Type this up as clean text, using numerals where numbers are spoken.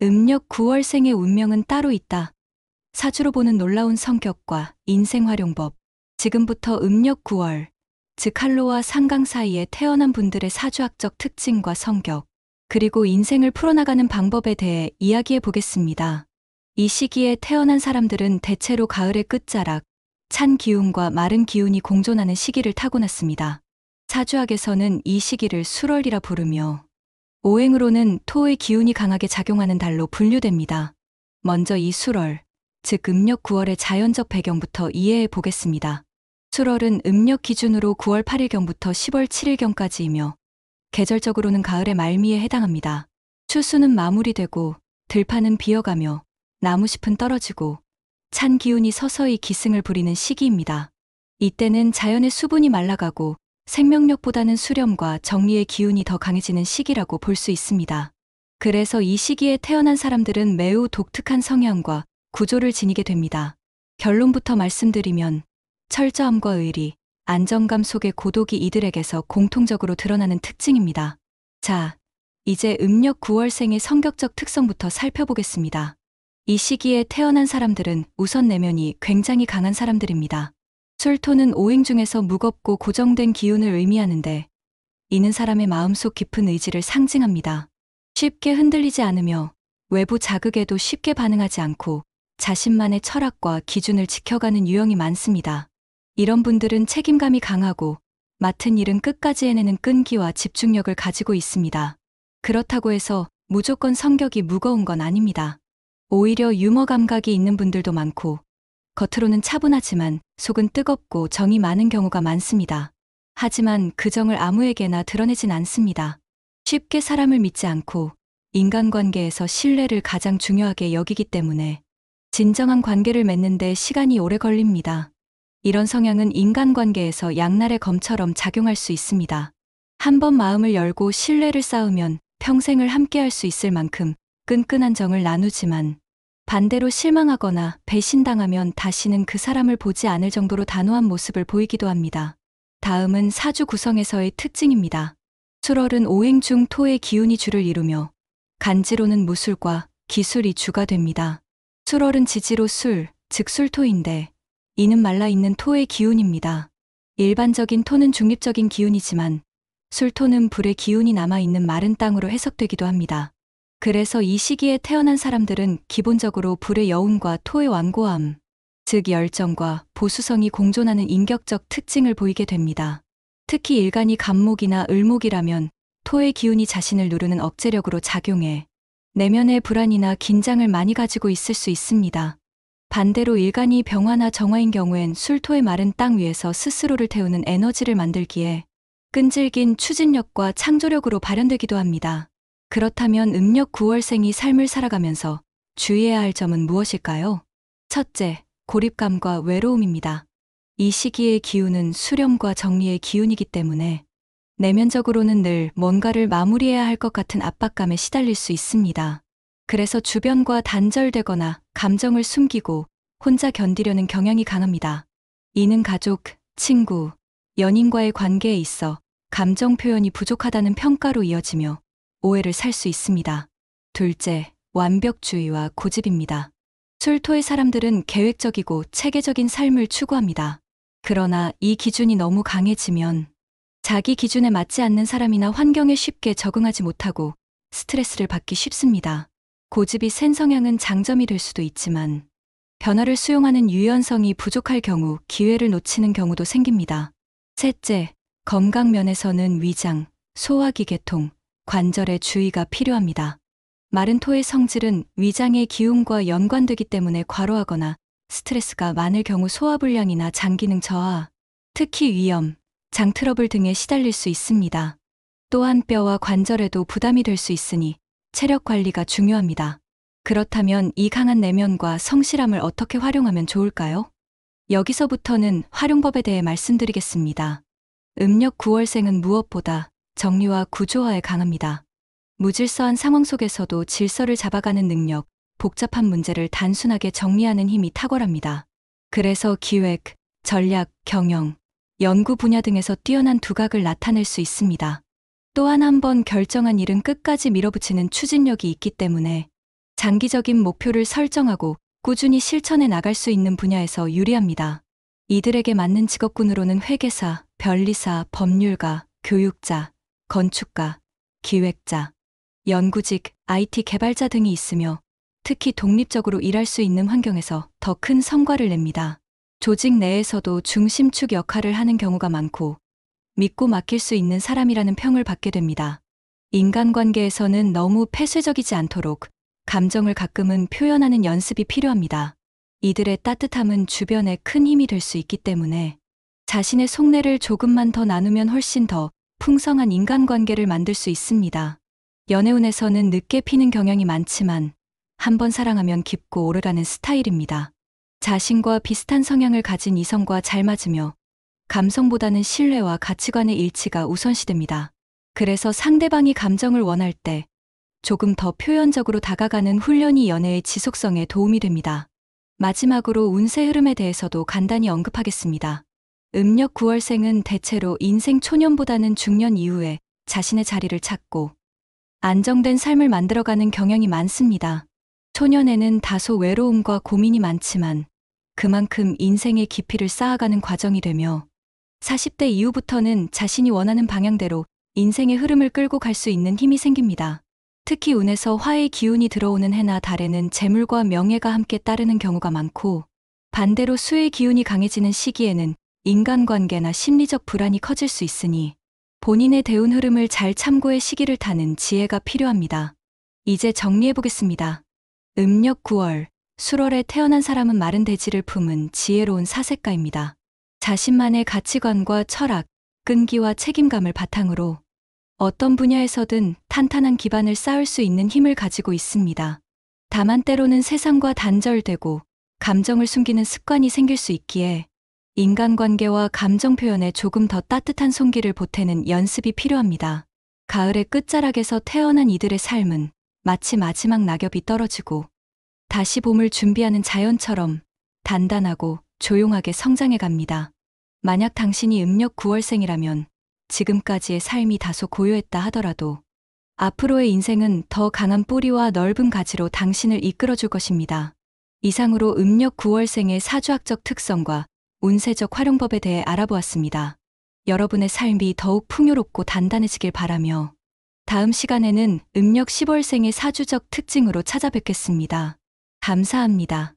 음력 9월생의 운명은 따로 있다. 사주로 보는 놀라운 성격과 인생 활용법. 지금부터 음력 9월, 즉 한로와 상강 사이에 태어난 분들의 사주학적 특징과 성격, 그리고 인생을 풀어나가는 방법에 대해 이야기해 보겠습니다. 이 시기에 태어난 사람들은 대체로 가을의 끝자락, 찬 기운과 마른 기운이 공존하는 시기를 타고났습니다. 사주학에서는 이 시기를 술월이라 부르며 오행으로는 토의 기운이 강하게 작용하는 달로 분류됩니다. 먼저 이 술월, 즉 음력 9월의 자연적 배경부터 이해해 보겠습니다. 술월은 음력 기준으로 9월 8일경부터 10월 7일경까지이며 계절적으로는 가을의 말미에 해당합니다. 추수는 마무리되고 들판은 비어가며 나무잎은 떨어지고 찬 기운이 서서히 기승을 부리는 시기입니다. 이때는 자연의 수분이 말라가고 생명력보다는 수렴과 정리의 기운이 더 강해지는 시기라고 볼 수 있습니다. 그래서 이 시기에 태어난 사람들은 매우 독특한 성향과 구조를 지니게 됩니다. 결론부터 말씀드리면 철저함과 의리, 안정감 속의 고독이 이들에게서 공통적으로 드러나는 특징입니다. 자, 이제 음력 9월생의 성격적 특성부터 살펴보겠습니다. 이 시기에 태어난 사람들은 우선 내면이 굉장히 강한 사람들입니다. 술토는 오행 중에서 무겁고 고정된 기운을 의미하는데 이는 사람의 마음속 깊은 의지를 상징합니다. 쉽게 흔들리지 않으며 외부 자극에도 쉽게 반응하지 않고 자신만의 철학과 기준을 지켜가는 유형이 많습니다. 이런 분들은 책임감이 강하고 맡은 일은 끝까지 해내는 끈기와 집중력을 가지고 있습니다. 그렇다고 해서 무조건 성격이 무거운 건 아닙니다. 오히려 유머 감각이 있는 분들도 많고 겉으로는 차분하지만 속은 뜨겁고 정이 많은 경우가 많습니다. 하지만 그 정을 아무에게나 드러내진 않습니다. 쉽게 사람을 믿지 않고 인간관계에서 신뢰를 가장 중요하게 여기기 때문에 진정한 관계를 맺는데 시간이 오래 걸립니다. 이런 성향은 인간관계에서 양날의 검처럼 작용할 수 있습니다. 한번 마음을 열고 신뢰를 쌓으면 평생을 함께할 수 있을 만큼 끈끈한 정을 나누지만 반대로 실망하거나 배신당하면 다시는 그 사람을 보지 않을 정도로 단호한 모습을 보이기도 합니다. 다음은 사주 구성에서의 특징입니다. 술월은 오행 중 토의 기운이 주를 이루며 간지로는 무술과 기술이 주가 됩니다. 술월은 지지로 술, 즉 술토인데 이는 말라있는 토의 기운입니다. 일반적인 토는 중립적인 기운이지만 술토는 불의 기운이 남아있는 마른 땅으로 해석되기도 합니다. 그래서 이 시기에 태어난 사람들은 기본적으로 불의 여운과 토의 완고함, 즉 열정과 보수성이 공존하는 인격적 특징을 보이게 됩니다. 특히 일간이 간목이나 을목이라면 토의 기운이 자신을 누르는 억제력으로 작용해 내면의 불안이나 긴장을 많이 가지고 있을 수 있습니다. 반대로 일간이 병화나 정화인 경우엔 술토의 마른 땅 위에서 스스로를 태우는 에너지를 만들기에 끈질긴 추진력과 창조력으로 발현되기도 합니다. 그렇다면 음력 9월생이 삶을 살아가면서 주의해야 할 점은 무엇일까요? 첫째, 고립감과 외로움입니다. 이 시기의 기운은 수렴과 정리의 기운이기 때문에 내면적으로는 늘 뭔가를 마무리해야 할 것 같은 압박감에 시달릴 수 있습니다. 그래서 주변과 단절되거나 감정을 숨기고 혼자 견디려는 경향이 강합니다. 이는 가족, 친구, 연인과의 관계에 있어 감정 표현이 부족하다는 평가로 이어지며 오해를 살 수 있습니다. 둘째, 완벽주의와 고집입니다. 술토의 사람들은 계획적이고 체계적인 삶을 추구합니다. 그러나 이 기준이 너무 강해지면 자기 기준에 맞지 않는 사람이나 환경에 쉽게 적응하지 못하고 스트레스를 받기 쉽습니다. 고집이 센 성향은 장점이 될 수도 있지만 변화를 수용하는 유연성이 부족할 경우 기회를 놓치는 경우도 생깁니다. 셋째, 건강 면에서는 위장, 소화기계통, 관절에 주의가 필요합니다. 마른 토의 성질은 위장의 기운과 연관되기 때문에 과로하거나 스트레스가 많을 경우 소화불량이나 장기능 저하, 특히 위염, 장 트러블 등에 시달릴 수 있습니다. 또한 뼈와 관절에도 부담이 될 수 있으니 체력 관리가 중요합니다. 그렇다면 이 강한 내면과 성실함을 어떻게 활용하면 좋을까요? 여기서부터는 활용법에 대해 말씀드리겠습니다. 음력 9월생은 무엇보다 정리와 구조화에 강합니다. 무질서한 상황 속에서도 질서를 잡아가는 능력, 복잡한 문제를 단순하게 정리하는 힘이 탁월합니다. 그래서 기획, 전략, 경영, 연구 분야 등에서 뛰어난 두각을 나타낼 수 있습니다. 또한 한 번 결정한 일은 끝까지 밀어붙이는 추진력이 있기 때문에 장기적인 목표를 설정하고 꾸준히 실천해 나갈 수 있는 분야에서 유리합니다. 이들에게 맞는 직업군으로는 회계사, 변리사, 법률가, 교육자, 건축가, 기획자, 연구직, IT 개발자 등이 있으며 특히 독립적으로 일할 수 있는 환경에서 더 큰 성과를 냅니다. 조직 내에서도 중심축 역할을 하는 경우가 많고 믿고 맡길 수 있는 사람이라는 평을 받게 됩니다. 인간관계에서는 너무 폐쇄적이지 않도록 감정을 가끔은 표현하는 연습이 필요합니다. 이들의 따뜻함은 주변에 큰 힘이 될 수 있기 때문에 자신의 속내를 조금만 더 나누면 훨씬 더 풍성한 인간관계를 만들 수 있습니다. 연애운에서는 늦게 피는 경향이 많지만 한번 사랑하면 깊고 오래가는 스타일입니다. 자신과 비슷한 성향을 가진 이성과 잘 맞으며 감성보다는 신뢰와 가치관의 일치가 우선시됩니다. 그래서 상대방이 감정을 원할 때 조금 더 표현적으로 다가가는 훈련이 연애의 지속성에 도움이 됩니다. 마지막으로 운세 흐름에 대해서도 간단히 언급하겠습니다. 음력 9월생은 대체로 인생 초년보다는 중년 이후에 자신의 자리를 찾고 안정된 삶을 만들어가는 경향이 많습니다. 초년에는 다소 외로움과 고민이 많지만 그만큼 인생의 깊이를 쌓아가는 과정이 되며 40대 이후부터는 자신이 원하는 방향대로 인생의 흐름을 끌고 갈 수 있는 힘이 생깁니다. 특히 운에서 화의 기운이 들어오는 해나 달에는 재물과 명예가 함께 따르는 경우가 많고 반대로 수의 기운이 강해지는 시기에는 인간관계나 심리적 불안이 커질 수 있으니 본인의 대운 흐름을 잘 참고해 시기를 타는 지혜가 필요합니다. 이제 정리해보겠습니다. 음력 9월, 술월에 태어난 사람은 마른 대지를 품은 지혜로운 사색가입니다. 자신만의 가치관과 철학, 끈기와 책임감을 바탕으로 어떤 분야에서든 탄탄한 기반을 쌓을 수 있는 힘을 가지고 있습니다. 다만 때로는 세상과 단절되고 감정을 숨기는 습관이 생길 수 있기에 인간관계와 감정 표현에 조금 더 따뜻한 손길을 보태는 연습이 필요합니다. 가을의 끝자락에서 태어난 이들의 삶은 마치 마지막 낙엽이 떨어지고 다시 봄을 준비하는 자연처럼 단단하고 조용하게 성장해 갑니다. 만약 당신이 음력 9월생이라면 지금까지의 삶이 다소 고요했다 하더라도 앞으로의 인생은 더 강한 뿌리와 넓은 가지로 당신을 이끌어줄 것입니다. 이상으로 음력 9월생의 사주학적 특성과 운세적 활용법에 대해 알아보았습니다. 여러분의 삶이 더욱 풍요롭고 단단해지길 바라며 다음 시간에는 음력 10월생의 사주적 특징으로 찾아뵙겠습니다. 감사합니다.